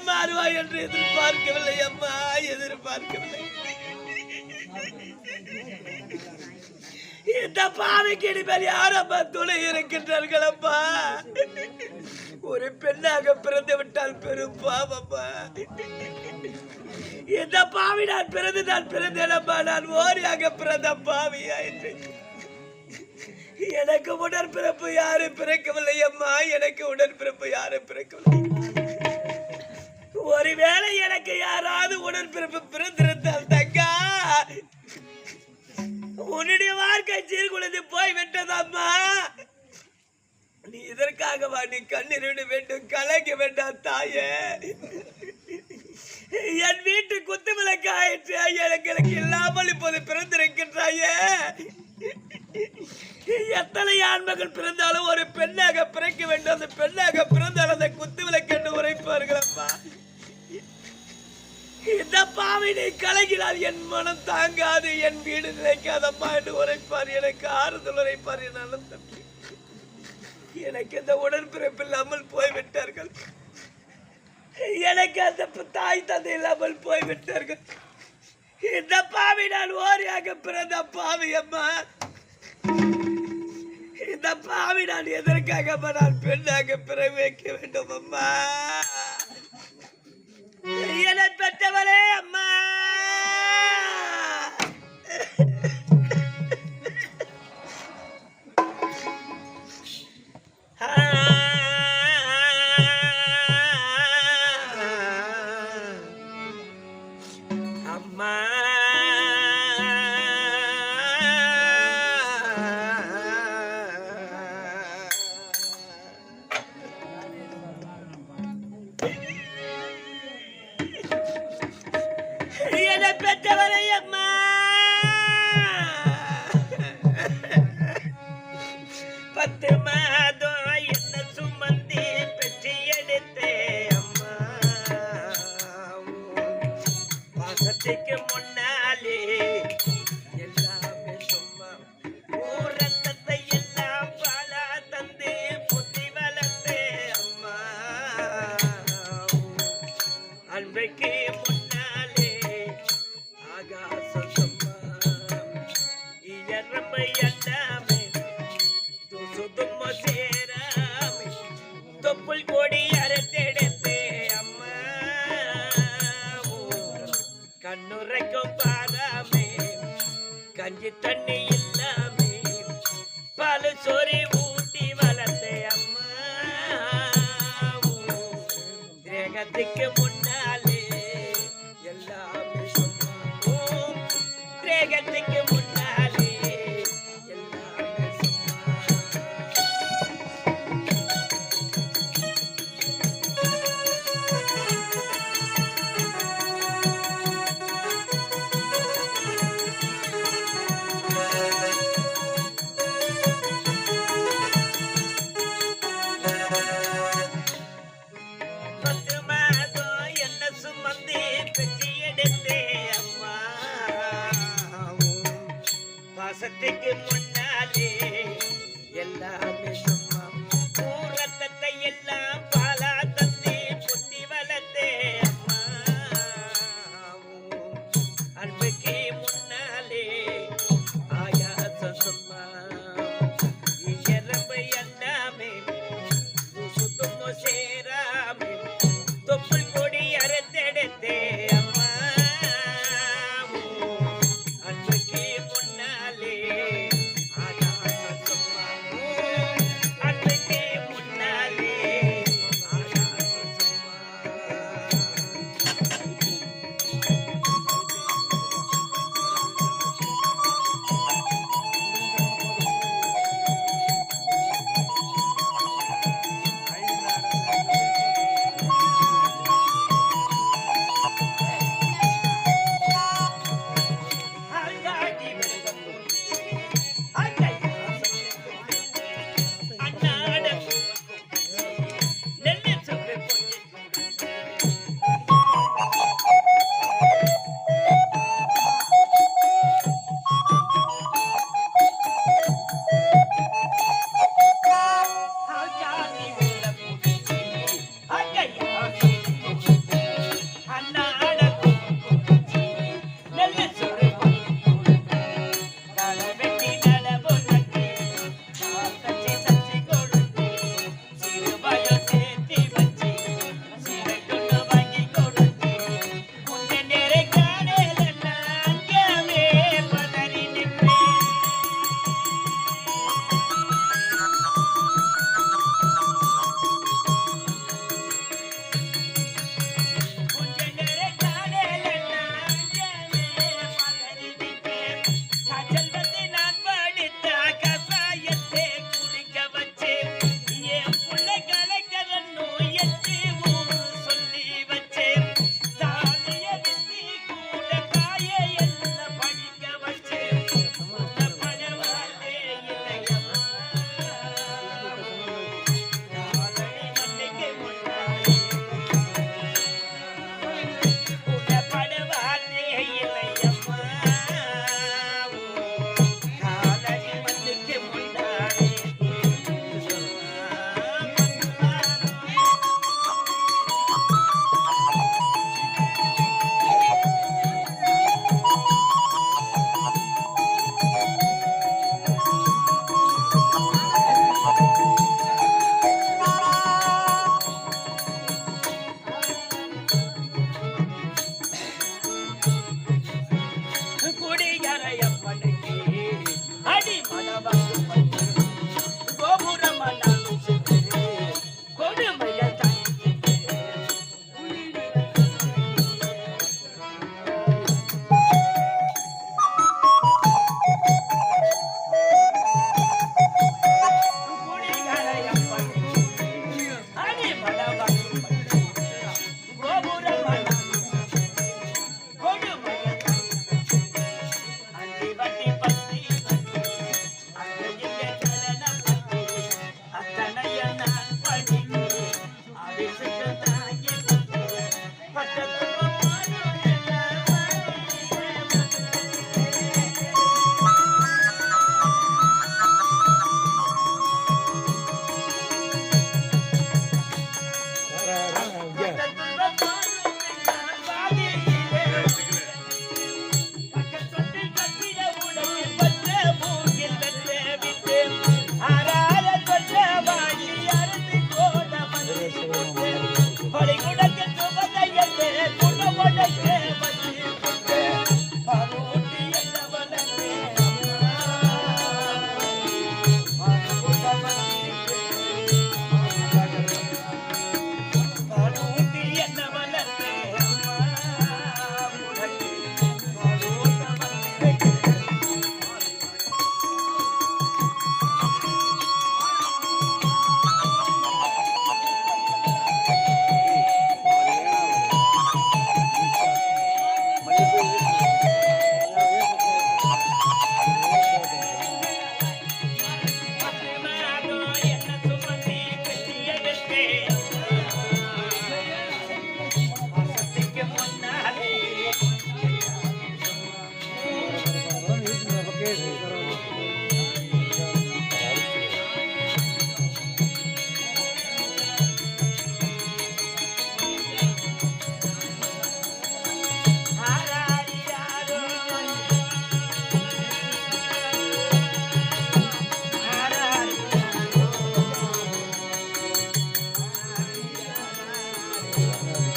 மாறுவாய் என்று எதிர்பார்க்கவில்லை அம்மா, எதிர்பார்க்கவில்லை. இந்த பாவைக்கு இனிமேல் யாரம்மா துணை இருக்கின்றார்கள் அப்பா? ஒரு பெண்ணாக பிறந்து விட்டால் பெரும் பாவம்மா. இந்த பாவி நான் பிறந்தேன் அம்மா. நான் ஓரியாக பிறந்த பாவியாயிற்று. எனக்கு உடன்பிறப்பு யாரும் பிறக்கவில்லை அம்மா, எனக்கு உடன்பிறப்பு யாரும் பிறக்கவில்லை. ஒருவேளை எனக்கு யாராவது உடன்பிறப்பு பிறந்திருந்தால் தங்கா, உன்னுடைய வாழ்க்கை சீர்குலைந்து போய் விட்டதம்மா. நீ இதற்காகவா நீ கண்ணீர் வேண்டும், கலங்க வேண்டாம் தாயே. என் வீட்டு குத்து விளக்கு ஆயிற்று, எனக்கு இல்லாமல் இப்போது பிறந்திருக்கின்றாயே. எத்தனை ஆண்மகள் பிறந்தாலும் ஒரு பெண்ணாக பிறக்க வேண்டும். அந்த பெண்ணாக பிறந்தால் அந்த குத்து விளக்கு என்று உரைப்பார்கள் அம்மா. இந்த பாவினை கலகினால் என் மனம் தாங்காது, என் வீடு நினைக்காதம்மா என்று உரைப்பார். எனக்கு ஆறுதல் உரைப்பார் என் அண்ணன் தம்பி. எனக்கு இந்த உடன்பிறப்பு இல்லாமல் போய்விட்டார்கள். எனக்கு அந்த தாய் தந்தை இல்லாமல் போய்விட்டார்கள். இந்த பாவி நான் ஓரியாக பிறந்த பாவி அம்மா. இந்த பாவி நான் எதற்காக நான் பெண்ணாக பிற வைக்க வேண்டும் அம்மா? என்னை பெற்றவரே அம்மா. அம்மா என்னை பெற்றவரை அம்மா. 10 மாதம் என்ன சுமந்தி பெற்று எடுத்தே அம்மா. பாசத்துக்கு முன்னாலே எல்லாமே சும்மா. ரத்தத்தை எல்லாம் பாலா தந்து புத்தி வளர்த்தே அம்மா. அன்பைக்கு முன்னாலே ஆகாசம் சும்மா. இயறமை எல்லாமே துசுதும்ம சேராமே. தொப்புள் கொடி அறுத்தெடுத்தே அம்மா. கண்ணுரைக்கும் பாராமே, கஞ்சி தண்ணி இல்லாமே, பால் சோரி ஊட்டி வளர்த்தே அம்மா. தேகத்துக்கு முன்னாலே எல்லாமே சும்மா. தேகத்துக்கு முன்னாலே எல்லாமே சும்மா. பத்து மாதம் ஆ.